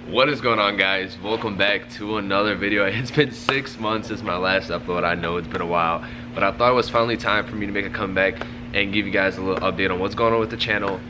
What is going on, guys? Welcome back to another video. It's been 6 months since my last upload. I know it's been a while, but I thought it was finally time for me to make a comeback and give you guys a little update on what's going on with the channel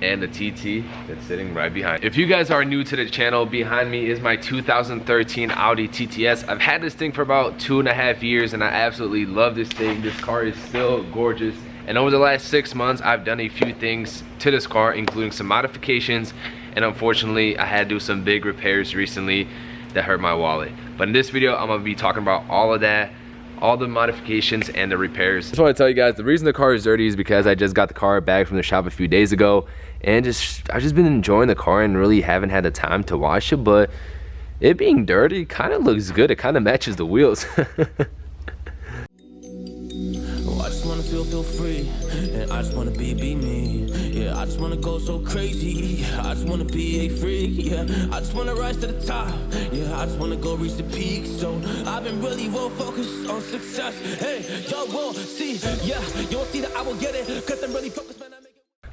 and the TT that's sitting right behind. If you guys are new to the channel, behind me is my 2013 Audi TTS. I've had this thing for about 2.5 years and I absolutely love this thing. This car is still gorgeous. And over the last 6 months, I've done a few things to this car, including some modifications. And unfortunately, I had to do some big repairs recently that hurt my wallet. But in this video, I'm gonna be talking about all of that, all the modifications and the repairs. I just wanna tell you guys, the reason the car is dirty is because I just got the car back from the shop a few days ago. And I've just been enjoying the car and really haven't had the time to wash it. But it being dirty kind of looks good. It kind of matches the wheels. I just wanna feel free, and I just wanna be me. Yeah, I just wanna go so crazy. I just wanna be a freak. Yeah, I just wanna rise to the top. Yeah, I just wanna go reach the peak. So I've been really well focused on success. Hey, y'all will see. Yeah, you'll see that I will get it, cause I'm really focused, man.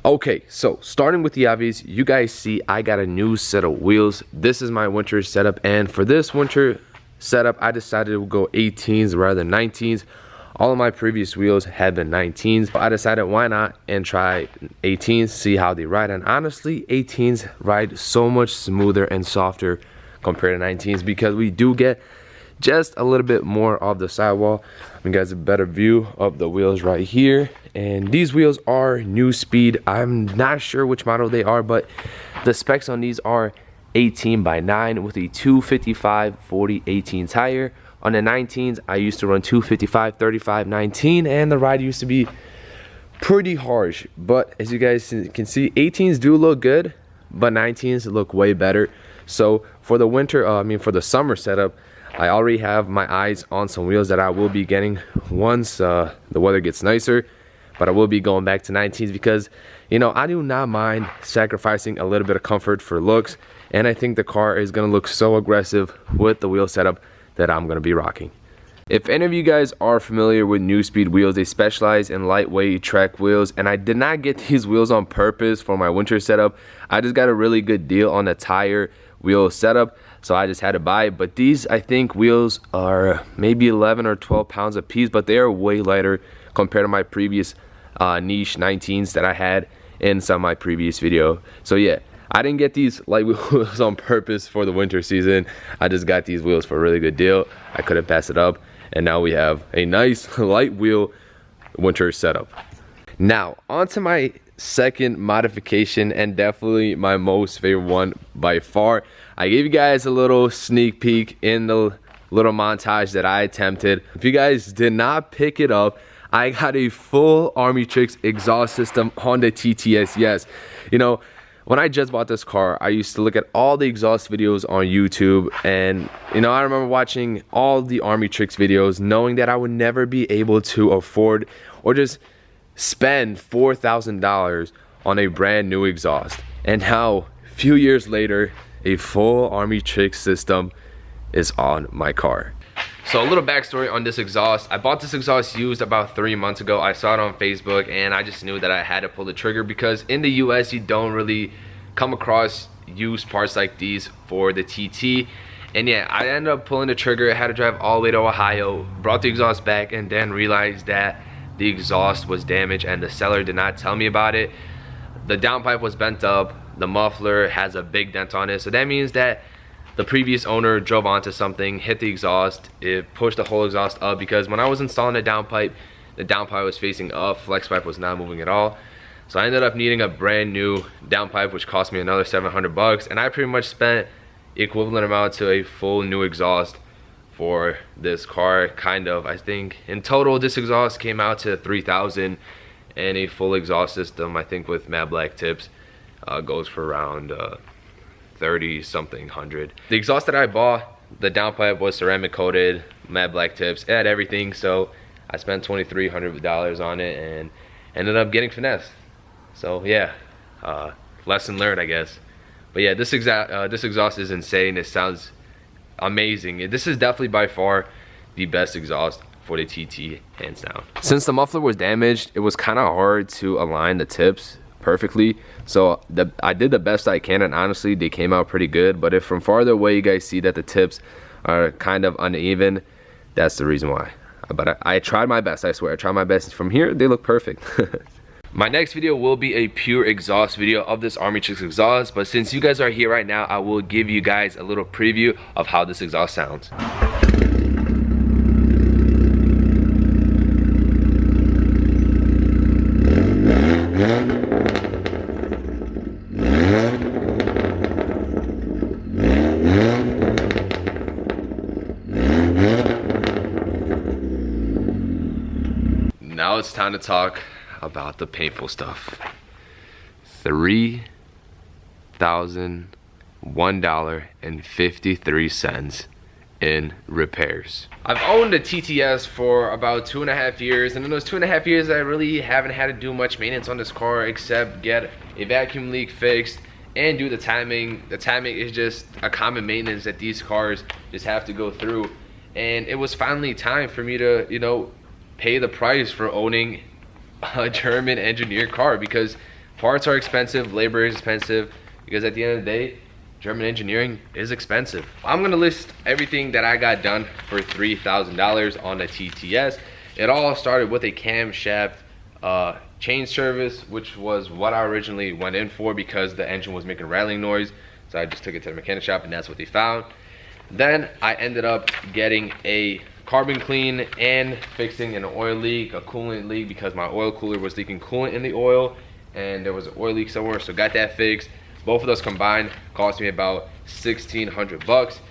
Okay, so starting with the obvious, you guys see I got a new set of wheels. This is my winter setup, and for this winter setup, I decided to go 18s rather than 19s. All of my previous wheels had been 19s. I decided why not and try 18s, see how they ride. And honestly, 18s ride so much smoother and softer compared to 19s because we do get just a little bit more of the sidewall. You guys a better view of the wheels right here. And these wheels are new speed. I'm not sure which model they are, but the specs on these are 18/9 with a 255/40/18 tire. On the 19s, I used to run 255/35/19, and the ride used to be pretty harsh. But as you guys can see, 18s do look good, but 19s look way better. So for the winter, for the summer setup, I already have my eyes on some wheels that I will be getting once the weather gets nicer. But I will be going back to 19s because, you know, I do not mind sacrificing a little bit of comfort for looks. And I think the car is gonna look so aggressive with the wheel setup that I'm gonna be rocking. If any of you guys are familiar with New Speed wheels, they specialize in lightweight Trek wheels, and I did not get these wheels on purpose for my winter setup. I just got a really good deal on the tire wheel setup, so I just had to buy it. But these, I think, wheels are maybe 11 or 12 pounds a piece, but they are way lighter compared to my previous niche 19s that I had in some of my previous video. So yeah, I didn't get these light wheels on purpose for the winter season. I just got these wheels for a really good deal. I couldn't pass it up. And now we have a nice light wheel winter setup. Now, on to my second modification, and definitely my most favorite one by far. I gave you guys a little sneak peek in the little montage that I attempted. If you guys did not pick it up, I got a full Armytrix exhaust system on the TTS. Yes, you know, when I just bought this car, I used to look at all the exhaust videos on YouTube, and you know, I remember watching all the Armytrix videos knowing that I would never be able to afford or just spend $4,000 on a brand new exhaust. And now, a few years later, a full Armytrix system is on my car. So a little backstory on this exhaust. I bought this exhaust used about 3 months ago. I saw it on Facebook and I just knew that I had to pull the trigger because in the US you don't really come across used parts like these for the TT. And yeah, I ended up pulling the trigger. I had to drive all the way to Ohio, brought the exhaust back, and then realized that the exhaust was damaged and the seller did not tell me about it. The downpipe was bent up. The muffler has a big dent on it. So that means that the previous owner drove onto something, hit the exhaust, it pushed the whole exhaust up because when I was installing the downpipe was facing up, flex pipe was not moving at all. So I ended up needing a brand new downpipe, which cost me another 700 bucks, and I pretty much spent equivalent amount to a full new exhaust for this car, kind of. I think in total this exhaust came out to 3,000, and a full exhaust system, I think with matte black tips, goes for around 30 something hundred. The exhaust that I bought, the downpipe was ceramic coated, matte black tips, it had everything. So I spent $2,300 on it and ended up getting finessed. So yeah, lesson learned, I guess. But yeah, this exhaust is insane. It sounds amazing. This is definitely by far the best exhaust for the TT, hands down. Since the muffler was damaged, it was kind of hard to align the tips perfectly. So I did the best I can, and honestly they came out pretty good. But if from farther away you guys see that the tips are kind of uneven, that's the reason why. But I tried my best, I swear. I tried my best. From here they look perfect. My next video will be a pure exhaust video of this Armytrix exhaust, but since you guys are here right now, I will give you guys a little preview of how this exhaust sounds. Now it's time to talk about the painful stuff. $3,001.53 in repairs. I've owned a TTS for about 2.5 years, and in those 2.5 years I really haven't had to do much maintenance on this car except get a vacuum leak fixed and do the timing. The timing is just a common maintenance that these cars just have to go through, and it was finally time for me to, you know, pay the price for owning a German engineered car, because parts are expensive, labor is expensive, because at the end of the day, German engineering is expensive. I'm gonna list everything that I got done for $3,000 on the TTS. It all started with a camshaft change service, which was what I originally went in for because the engine was making rattling noise. So I just took it to the mechanic shop and that's what they found. Then I ended up getting a carbon clean and fixing an oil leak, a coolant leak, because my oil cooler was leaking coolant in the oil and there was an oil leak somewhere, so got that fixed. Both of those combined cost me about 1,600 bucks.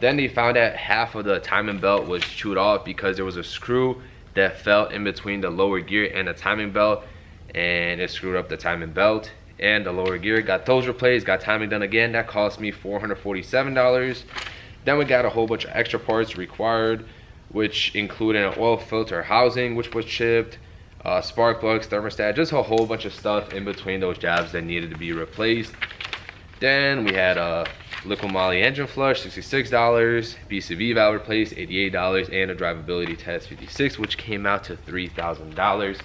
Then they found that half of the timing belt was chewed off because there was a screw that fell in between the lower gear and the timing belt, and it screwed up the timing belt and the lower gear. Got those replaced, got timing done again. That cost me $447. Then we got a whole bunch of extra parts required, which included an oil filter housing, which was chipped, spark plugs, thermostat, just a whole bunch of stuff in between those jobs that needed to be replaced. Then we had a liquid moly engine flush, $66, BCV valve replaced, $88, and a drivability test, $56, which came out to $3,000.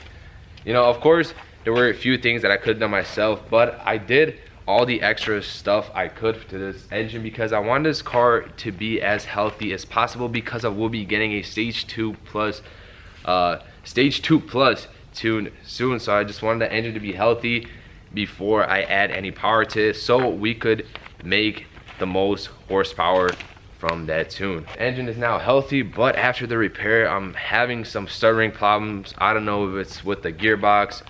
You know, of course, there were a few things that I could have done myself, but I did all the extra stuff I could to this engine because I wanted this car to be as healthy as possible, because I will be getting a stage 2 plus tune soon. So I just wanted the engine to be healthy before I add any power to it, so we could make the most horsepower from that tune. The engine is now healthy, but after the repair I'm having some stuttering problems. I don't know if it's with the gearbox,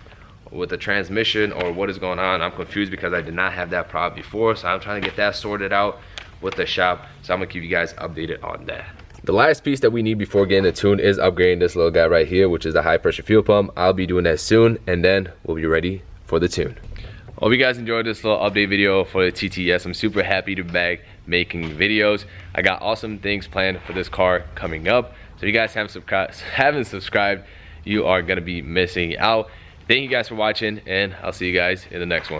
with the transmission, or what is going on. I'm confused because I did not have that problem before, so I'm trying to get that sorted out with the shop. So I'm gonna keep you guys updated on that. The last piece that we need before getting the tune is upgrading this little guy right here, which is the high pressure fuel pump. I'll be doing that soon, and then we'll be ready for the tune. Hope you guys enjoyed this little update video for the TTS. I'm super happy to be back making videos. I got awesome things planned for this car coming up. So if you guys haven't subscribed, you are gonna be missing out. Thank you guys for watching, and I'll see you guys in the next one.